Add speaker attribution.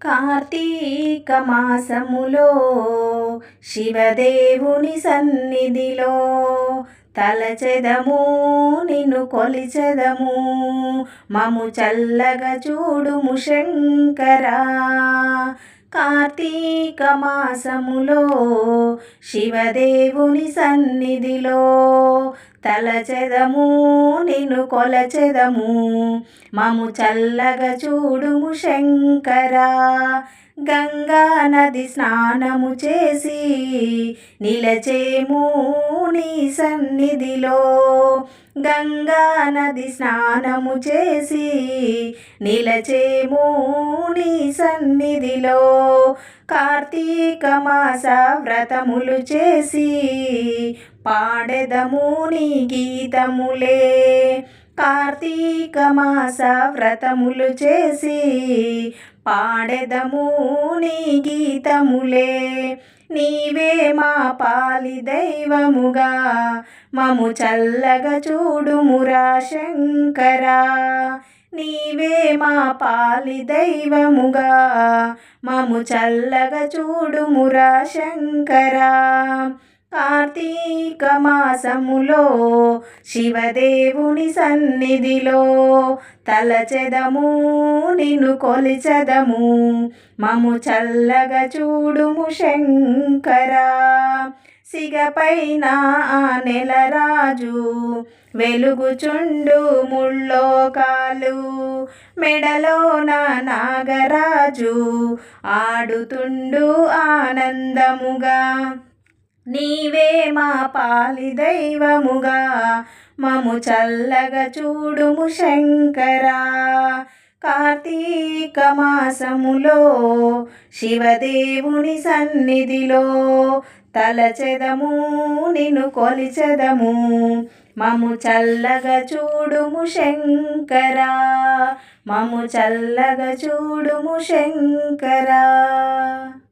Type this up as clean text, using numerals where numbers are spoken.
Speaker 1: కార్తీక మాసములో శివదేవుని సన్నిధిలో తలచెదము నిన్ను కొలిచెదము మము చల్లగా చూడుము శంకరా. కార్తీక మాసములో శివదేవుని సన్నిధిలో తలచెదము నిన్ను కొలచెదము మము చల్లగా చూడుము శంకరా. గంగా నది స్నానము చేసి నిలచేము నీ సన్నిధిలో. గంగా నది స్నానము చేసి నిలచేము నీ సన్నిధిలో. కార్తీక మాస వ్రతములు చేసి పాడెదము నీ గీతములే. కార్తీక మాస వ్రతములు చేసి పాడెదము నీ గీతములే. నీవే మా పాలి దైవముగా మము చల్లగా చూడుమురా శంకరా. నీవే మా పాలి దైవముగా మము చల్లగా చూడుమురా శంకరా. కార్తీక మాసములో శివదేవుని సన్నిధిలో తలచెదము నిన్ను కొలిచెదము మము చల్లగా చూడుము శంకరా. సిగపైన ఆ నెలరాజు వెలుగుచుండు ముల్లోకాలు. మెడలోన నాగరాజు ఆడుతుండు ఆనందముగా. నీవే మా పాలి దైవముగా మము చల్లగా చూడుము శంకరా. కార్తీక మాసములో శివదేవుని సన్నిధిలో తలచెదము నిన్ను కొలిచెదము మము చల్లగా చూడుము శంకరా. మము చల్లగా చూడుము శంకరా.